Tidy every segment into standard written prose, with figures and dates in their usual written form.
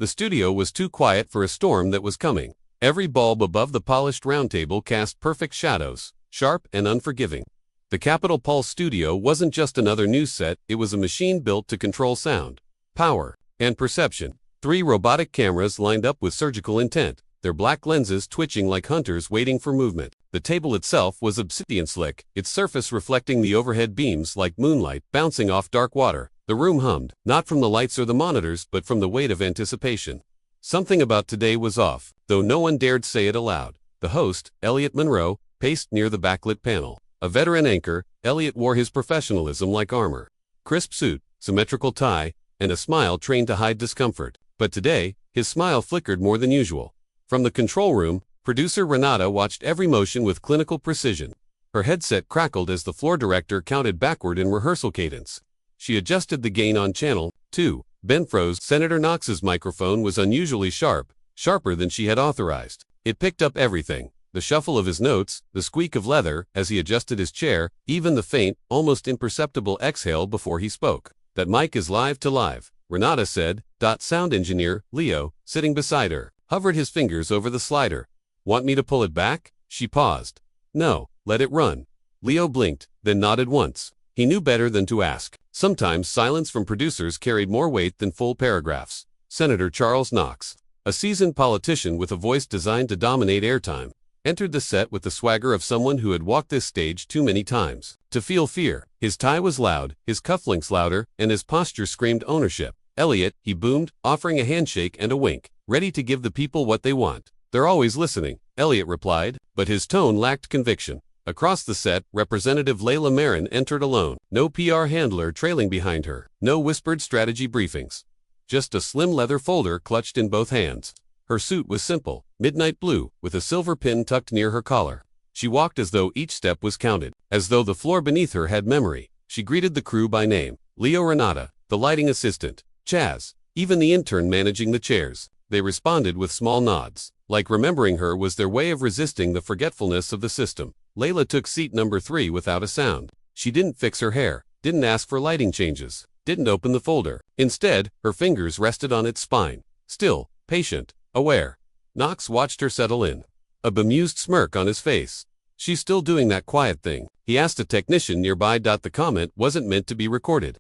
The studio was too quiet for a storm that was coming. Every bulb above the polished round table cast perfect shadows, sharp and unforgiving. The Capitol Pulse studio wasn't just another news set, it was a machine built to control sound, power, and perception. 3 robotic cameras lined up with surgical intent, their black lenses twitching like hunters waiting for movement. The table itself was obsidian slick, its surface reflecting the overhead beams like moonlight bouncing off dark water. The room hummed, not from the lights or the monitors, but from the weight of anticipation. Something about today was off, though no one dared say it aloud. The host, Elliot Monroe, paced near the backlit panel. A veteran anchor, Elliot wore his professionalism like armor. Crisp suit, symmetrical tie, and a smile trained to hide discomfort. But today, his smile flickered more than usual. From the control room, producer Renata watched every motion with clinical precision. Her headset crackled as the floor director counted backward in rehearsal cadence. She adjusted the gain on channel 2. Ben froze. Senator Knox's microphone was unusually sharp, sharper than she had authorized. It picked up everything. The shuffle of his notes, the squeak of leather as he adjusted his chair, even the faint, almost imperceptible exhale before he spoke. That mic is live to live, Renata said. Sound engineer, Leo, sitting beside her, hovered his fingers over the slider. Want me to pull it back? She paused. No, let it run. Leo blinked, then nodded once. He knew better than to ask. Sometimes silence from producers carried more weight than full paragraphs. Senator Charles Knox, a seasoned politician with a voice designed to dominate airtime, entered the set with the swagger of someone who had walked this stage too many times to feel fear. His tie was loud, his cufflinks louder, and his posture screamed ownership. Elliot, he boomed, offering a handshake and a wink, ready to give the people what they want. They're always listening, Elliot replied, but his tone lacked conviction. Across the set, Representative Layla Marin entered alone, no PR handler trailing behind her, no whispered strategy briefings. Just a slim leather folder clutched in both hands. Her suit was simple, midnight blue, with a silver pin tucked near her collar. She walked as though each step was counted, as though the floor beneath her had memory. She greeted the crew by name, Leo, Renata, the lighting assistant, Chaz, even the intern managing the chairs. They responded with small nods, like remembering her was their way of resisting the forgetfulness of the system. Layla took seat number 3 without a sound. She didn't fix her hair, didn't ask for lighting changes, didn't open the folder. Instead, her fingers rested on its spine. Still, patient, aware. Knox watched her settle in, a bemused smirk on his face. She's still doing that quiet thing, he asked a technician nearby. The comment wasn't meant to be recorded.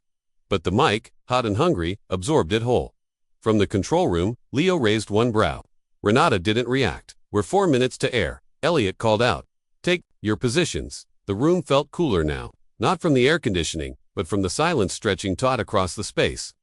But the mic, hot and hungry, absorbed it whole. From the control room, Leo raised one brow. Renata didn't react. We're 4 minutes to air, Elliot called out. Take your positions. The room felt cooler now, not from the air conditioning, but from the silence stretching taut across the space.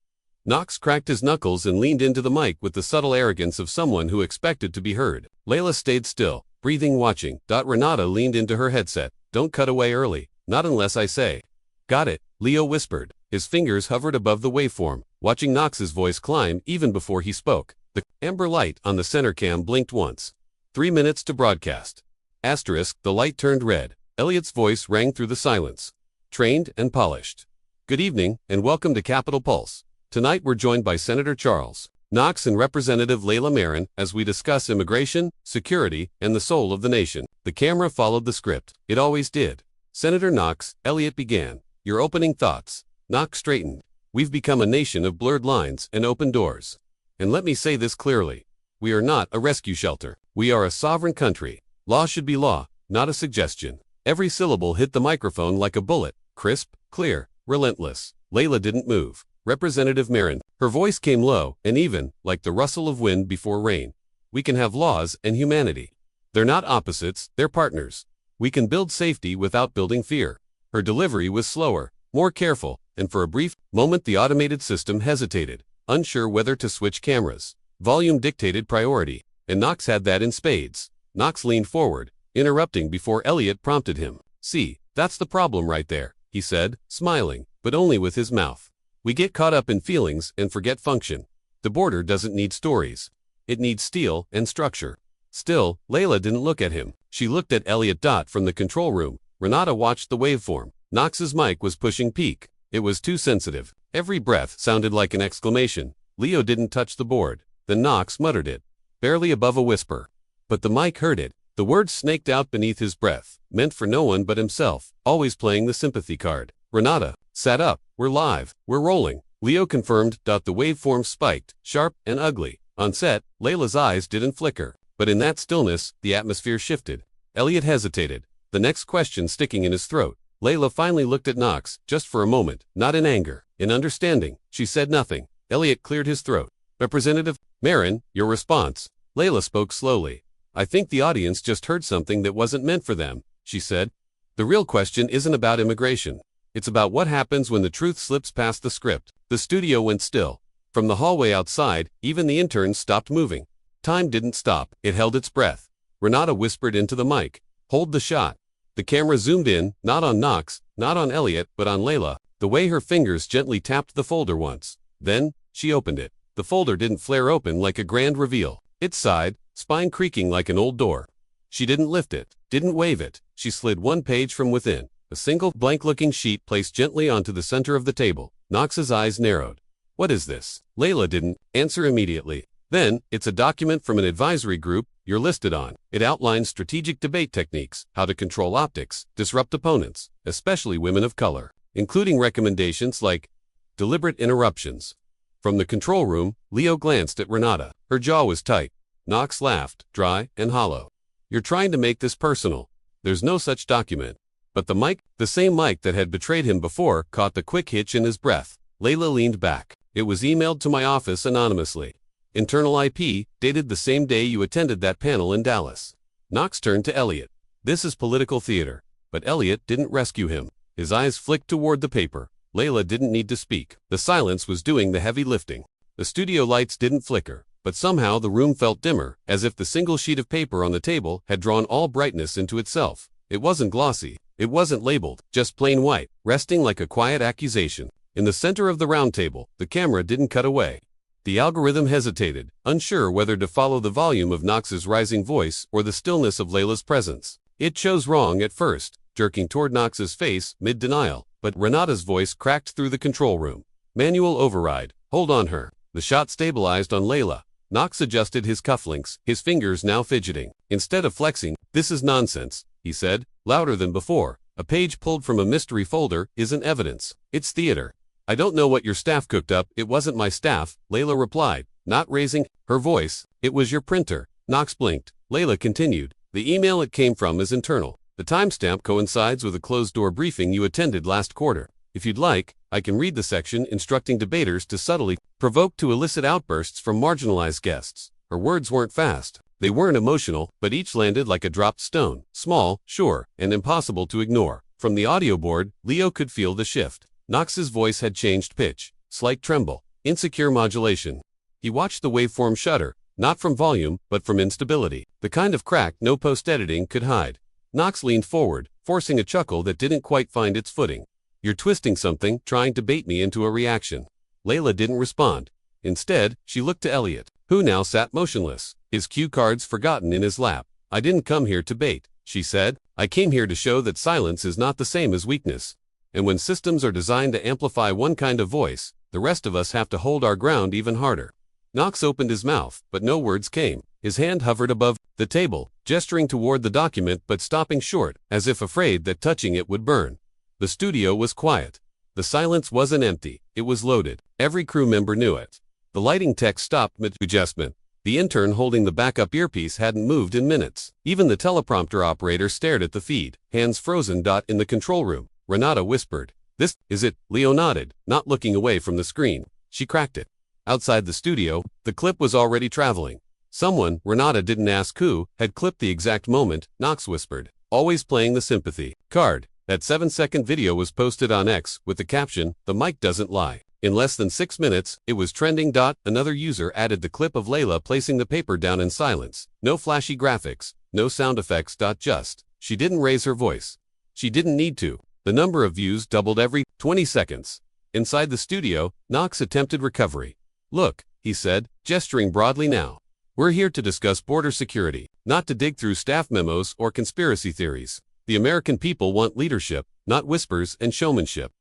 Knox cracked his knuckles and leaned into the mic with the subtle arrogance of someone who expected to be heard. Layla stayed still, breathing, watching. Renata leaned into her headset. Don't cut away early, not unless I say. Got it, Leo whispered. His fingers hovered above the waveform, watching Knox's voice climb even before he spoke. The amber light on the center cam blinked once. 3 minutes to broadcast. The light turned red. Elliot's voice rang through the silence, trained and polished. Good evening, and welcome to Capitol Pulse. Tonight we're joined by Senator Charles Knox and Representative Layla Marin as we discuss immigration, security, and the soul of the nation. The camera followed the script. It always did. Senator Knox, Elliot began. Your opening thoughts. Knox straightened. We've become a nation of blurred lines and open doors. And let me say this clearly. We are not a rescue shelter. We are a sovereign country. Law should be law, not a suggestion. Every syllable hit the microphone like a bullet, crisp, clear, relentless. Layla didn't move. Representative Marin, her voice came low and even, like the rustle of wind before rain. We can have laws and humanity. They're not opposites, they're partners. We can build safety without building fear. Her delivery was slower, more careful, and for a brief moment the automated system hesitated, unsure whether to switch cameras. Volume dictated priority, and Knox had that in spades. Knox leaned forward, interrupting before Elliot prompted him. See, that's the problem right there, he said, smiling, but only with his mouth. We get caught up in feelings and forget function. The border doesn't need stories. It needs steel and structure. Still, Layla didn't look at him. She looked at Elliot. From the control room, Renata watched the waveform. Knox's mic was pushing peak. It was too sensitive. Every breath sounded like an exclamation. Leo didn't touch the board. Then Knox muttered it, barely above a whisper. But the mic heard it. The words snaked out beneath his breath, meant for no one but himself, always playing the sympathy card. Renata sat up. We're live. We're rolling. Leo confirmed. The waveform spiked, sharp and ugly, On set, Layla's eyes didn't flicker, but in that stillness, the atmosphere shifted. Elliot hesitated, the next question sticking in his throat. Layla finally looked at Knox, just for a moment, not in anger, in understanding. She said nothing. Elliot cleared his throat. Representative Marin, your response. Layla spoke slowly. I think the audience just heard something that wasn't meant for them, she said. The real question isn't about immigration. It's about what happens when the truth slips past the script. The studio went still. From the hallway outside, even the interns stopped moving. Time didn't stop, it held its breath. Renata whispered into the mic, hold the shot. The camera zoomed in, not on Knox, not on Elliot, but on Layla, the way her fingers gently tapped the folder once. Then, she opened it. The folder didn't flare open like a grand reveal. It sighed, spine creaking like an old door. She didn't lift it, didn't wave it. She slid one page from within, a single blank-looking sheet placed gently onto the center of the table. Knox's eyes narrowed. What is this? Layla didn't answer immediately. Then, it's a document from an advisory group you're listed on. It outlines strategic debate techniques, how to control optics, disrupt opponents, especially women of color, including recommendations like deliberate interruptions. From the control room, Leo glanced at Renata. Her jaw was tight. Knox laughed, dry and hollow. You're trying to make this personal. There's no such document. But the mic, the same mic that had betrayed him before, caught the quick hitch in his breath. Layla leaned back. It was emailed to my office anonymously. Internal IP, dated the same day you attended that panel in Dallas. Knox turned to Elliot. This is political theater. But Elliot didn't rescue him. His eyes flicked toward the paper. Layla didn't need to speak. The silence was doing the heavy lifting. The studio lights didn't flicker, but somehow the room felt dimmer, as if the single sheet of paper on the table had drawn all brightness into itself. It wasn't glossy. It wasn't labeled, just plain white, resting like a quiet accusation. In the center of the round table, the camera didn't cut away. The algorithm hesitated, unsure whether to follow the volume of Knox's rising voice or the stillness of Layla's presence. It chose wrong at first, jerking toward Knox's face, mid-denial, but Renata's voice cracked through the control room. Manual override. Hold on her. The shot stabilized on Layla. Knox adjusted his cufflinks, his fingers now fidgeting. Instead of flexing, this is nonsense, he said, louder than before. A page pulled from a mystery folder isn't evidence. It's theater. I don't know what your staff cooked up. It wasn't my staff, Layla replied, not raising her voice. It was your printer. Knox blinked. Layla continued. The email it came from is internal. The timestamp coincides with a closed-door briefing you attended last quarter. If you'd like, I can read the section instructing debaters to subtly provoke to elicit outbursts from marginalized guests. Her words weren't fast. They weren't emotional, but each landed like a dropped stone. Small, sure, and impossible to ignore. From the audio board, Leo could feel the shift. Knox's voice had changed pitch, slight tremble, insecure modulation. He watched the waveform shudder, not from volume, but from instability, the kind of crack no post-editing could hide. Knox leaned forward, forcing a chuckle that didn't quite find its footing. You're twisting something, trying to bait me into a reaction. Layla didn't respond. Instead, she looked to Elliot, who now sat motionless, his cue cards forgotten in his lap. I didn't come here to bait, she said. I came here to show that silence is not the same as weakness. And when systems are designed to amplify one kind of voice, the rest of us have to hold our ground even harder. Knox opened his mouth, but no words came. His hand hovered above the table, gesturing toward the document but stopping short, as if afraid that touching it would burn. The studio was quiet. The silence wasn't empty, it was loaded. Every crew member knew it. The lighting tech stopped mid-adjustment. The intern holding the backup earpiece hadn't moved in minutes. Even the teleprompter operator stared at the feed, hands frozen. In the control room, Renata whispered, "This is it." Leo nodded, not looking away from the screen. She cracked it. Outside the studio, the clip was already traveling. Someone, Renata didn't ask who, had clipped the exact moment. Knox whispered, always playing the sympathy card. That 7-second video was posted on X with the caption, "The mic doesn't lie." In less than 6 minutes, it was trending. Another user added the clip of Layla placing the paper down in silence. No flashy graphics, no sound effects. Just. She didn't raise her voice. She didn't need to. The number of views doubled every 20 seconds. Inside the studio, Knox attempted recovery. Look, he said, gesturing broadly now. We're here to discuss border security, not to dig through staff memos or conspiracy theories. The American people want leadership, not whispers and showmanship.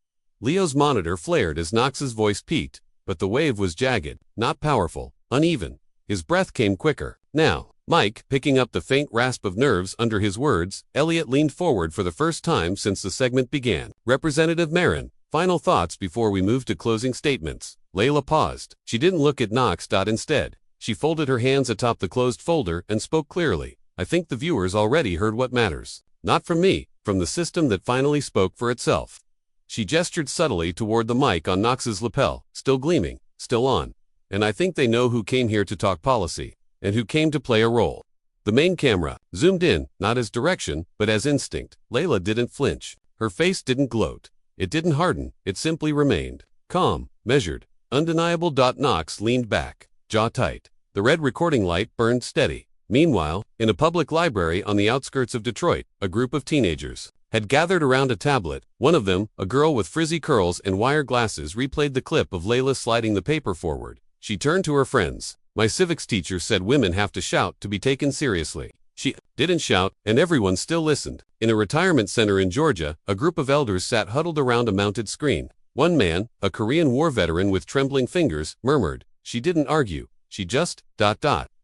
Leo's monitor flared as Knox's voice peaked, but the wave was jagged, not powerful, uneven. His breath came quicker. Now, Mike, picking up the faint rasp of nerves under his words, Elliot leaned forward for the first time since the segment began. Representative Marin, final thoughts before we move to closing statements. Layla paused. She didn't look at Knox. Instead, She folded her hands atop the closed folder and spoke clearly. I think the viewers already heard what matters. Not from me, from the system that finally spoke for itself. She gestured subtly toward the mic on Knox's lapel, still gleaming, still on. And I think they know who came here to talk policy, and who came to play a role. The main camera zoomed in, not as direction, but as instinct. Layla didn't flinch. Her face didn't gloat. It didn't harden. It simply remained. Calm, measured, undeniable. Knox leaned back, jaw tight. The red recording light burned steady. Meanwhile, in a public library on the outskirts of Detroit, a group of teenagers had gathered around a tablet. One of them, a girl with frizzy curls and wire glasses, replayed the clip of Layla sliding the paper forward. She turned to her friends. My civics teacher said women have to shout to be taken seriously. She didn't shout, and everyone still listened. In a retirement center in Georgia, a group of elders sat huddled around a mounted screen. One man, a Korean War veteran with trembling fingers, murmured. She didn't argue. She just,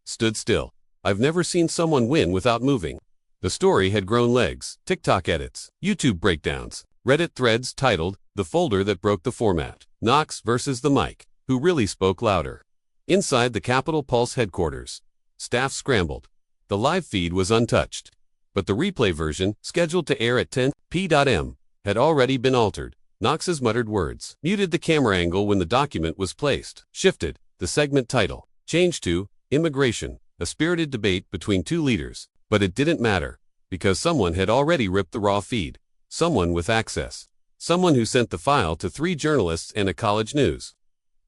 stood still. I've never seen someone win without moving. The story had grown legs, TikTok edits, YouTube breakdowns, Reddit threads titled, The Folder That Broke the Format. Knox versus the mic. Who really spoke louder? Inside the Capitol Pulse headquarters, staff scrambled. The live feed was untouched. But the replay version, scheduled to air at 10 p.m., had already been altered. Knox's muttered words muted the camera angle when the document was placed, shifted the segment title, changed to Immigration, a spirited debate between two leaders. But it didn't matter, because someone had already ripped the raw feed. Someone with access. Someone who sent the file to 3 journalists and a college news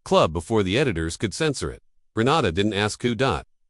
club before the editors could censor it. Renata didn't ask who.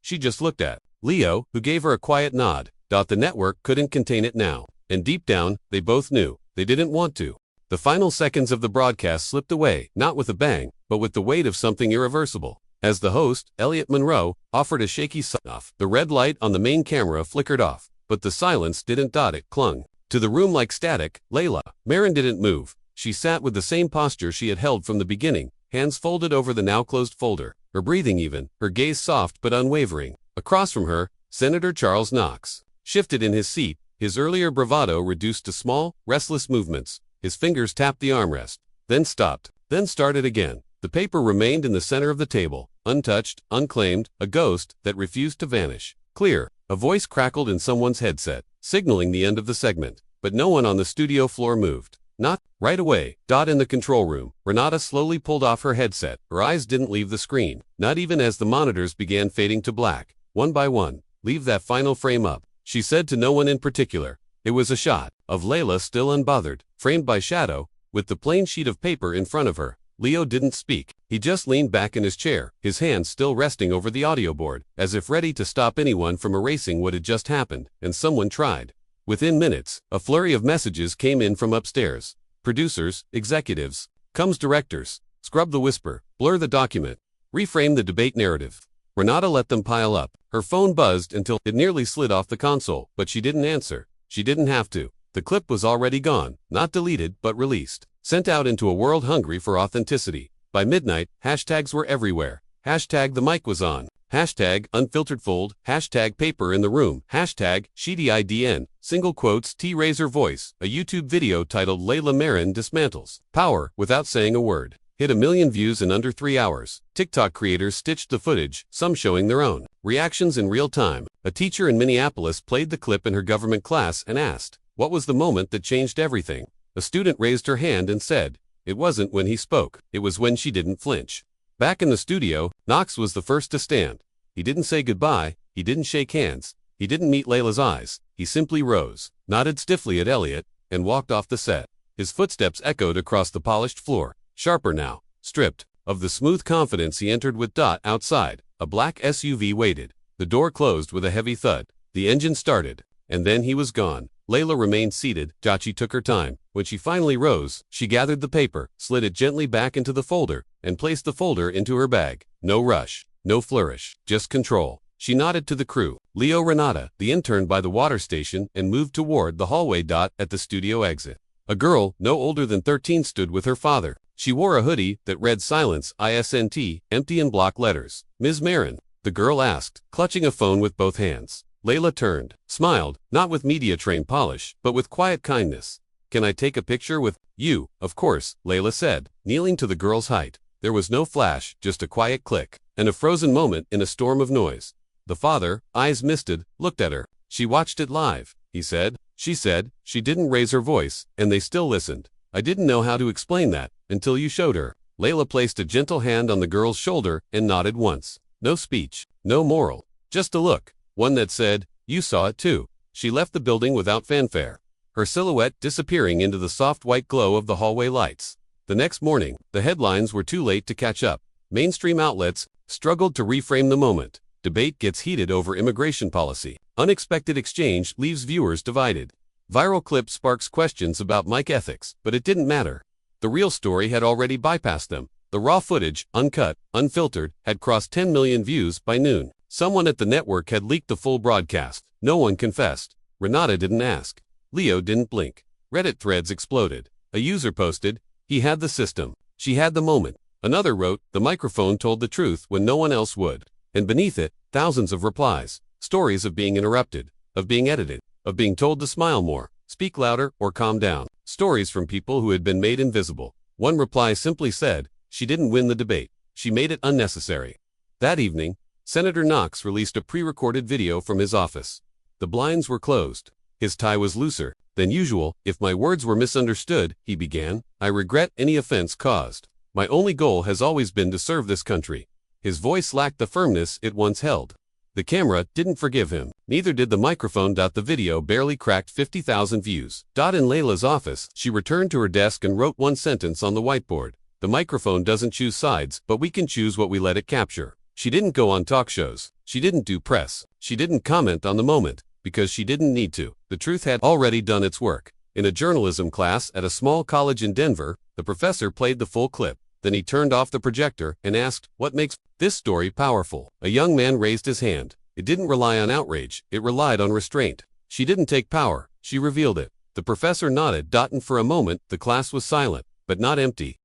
She just looked at Leo, who gave her a quiet nod. The network couldn't contain it now. And deep down, they both knew. They didn't want to. The final seconds of the broadcast slipped away, not with a bang, but with the weight of something irreversible. As the host, Elliot Monroe, offered a shaky sign-off, the red light on the main camera flickered off. But the silence didn't. It clung to the room like static. Layla Marin didn't move. She sat with the same posture she had held from the beginning, hands folded over the now-closed folder, her breathing even, her gaze soft but unwavering. Across from her, Senator Charles Knox shifted in his seat, his earlier bravado reduced to small, restless movements. His fingers tapped the armrest, then stopped, then started again. The paper remained in the center of the table, untouched, unclaimed, a ghost that refused to vanish. Clear, a voice crackled in someone's headset, signaling the end of the segment. But no one on the studio floor moved. Not right away. In the control room, Renata slowly pulled off her headset. Her eyes didn't leave the screen, not even as the monitors began fading to black. One by one, leave that final frame up, she said to no one in particular. It was a shot of Layla still unbothered, framed by shadow, with the plain sheet of paper in front of her. Leo didn't speak. He just leaned back in his chair, his hands still resting over the audio board, as if ready to stop anyone from erasing what had just happened, and someone tried. Within minutes, a flurry of messages came in from upstairs. Producers, executives, comes directors, scrub the whisper, blur the document, reframe the debate narrative. Renata let them pile up. Her phone buzzed until it nearly slid off the console, but she didn't answer. She didn't have to. The clip was already gone, not deleted, but released. Sent out into a world hungry for authenticity. By midnight, hashtags were everywhere. Hashtag the mic was on. Hashtag unfiltered fold. Hashtag paper in the room. Hashtag SheDIDN. Single quotes T-Razor voice. A YouTube video titled Layla Marin dismantles power without saying a word. Hit 1 million views in under 3 hours. TikTok creators stitched the footage, some showing their own reactions in real time. A teacher in Minneapolis played the clip in her government class and asked, what was the moment that changed everything? A student raised her hand and said, it wasn't when he spoke, it was when she didn't flinch. Back in the studio, Knox was the first to stand. He didn't say goodbye, he didn't shake hands, he didn't meet Layla's eyes. He simply rose, nodded stiffly at Elliot, and walked off the set. His footsteps echoed across the polished floor, sharper now, stripped of the smooth confidence he entered with. Outside, a black SUV waited. The door closed with a heavy thud. The engine started, and then he was gone. Layla remained seated. She took her time. When she finally rose, she gathered the paper, slid it gently back into the folder, and placed the folder into her bag. No rush, no flourish, just control. She nodded to the crew, Leo, Renata, the intern by the water station, and moved toward the hallway. At the studio exit, a girl, no older than 13, stood with her father. She wore a hoodie that read Silence, ISNT, empty in block letters. Ms. Marin, the girl asked, clutching a phone with both hands. Layla turned, smiled, not with media-trained polish, but with quiet kindness. Can I take a picture with you? Of course, Layla said, kneeling to the girl's height. There was no flash, just a quiet click, and a frozen moment in a storm of noise. The father, eyes misted, looked at her. She watched it live, he said. She said, she didn't raise her voice, and they still listened. I didn't know how to explain that, until you showed her. Layla placed a gentle hand on the girl's shoulder and nodded once. No speech, no moral, just a look, one that said, you saw it too. She left the building without fanfare, her silhouette disappearing into the soft white glow of the hallway lights. The next morning, the headlines were too late to catch up. Mainstream outlets struggled to reframe the moment. Debate gets heated over immigration policy. Unexpected exchange leaves viewers divided. Viral clip sparks questions about mic ethics, but it didn't matter. The real story had already bypassed them. The raw footage, uncut, unfiltered, had crossed 10 million views by noon. Someone at the network had leaked the full broadcast. No one confessed. Renata didn't ask. Leo didn't blink. Reddit threads exploded. A user posted, he had the system. She had the moment. Another wrote, the microphone told the truth when no one else would. And beneath it, thousands of replies. Stories of being interrupted, of being edited, of being told to smile more, speak louder, or calm down. Stories from people who had been made invisible. One reply simply said, she didn't win the debate. She made it unnecessary. That evening, Senator Knox released a pre-recorded video from his office. The blinds were closed. His tie was looser than usual. If my words were misunderstood, he began, I regret any offense caused. My only goal has always been to serve this country. His voice lacked the firmness it once held. The camera didn't forgive him. Neither did the microphone. The video barely cracked 50,000 views. In Layla's office, she returned to her desk and wrote one sentence on the whiteboard. The microphone doesn't choose sides, but we can choose what we let it capture. She didn't go on talk shows. She didn't do press. She didn't comment on the moment, because she didn't need to. The truth had already done its work. In a journalism class at a small college in Denver, the professor played the full clip. Then he turned off the projector and asked, what makes this story powerful? A young man raised his hand. It didn't rely on outrage, it relied on restraint. She didn't take power, she revealed it. The professor nodded, and for a moment, the class was silent, but not empty.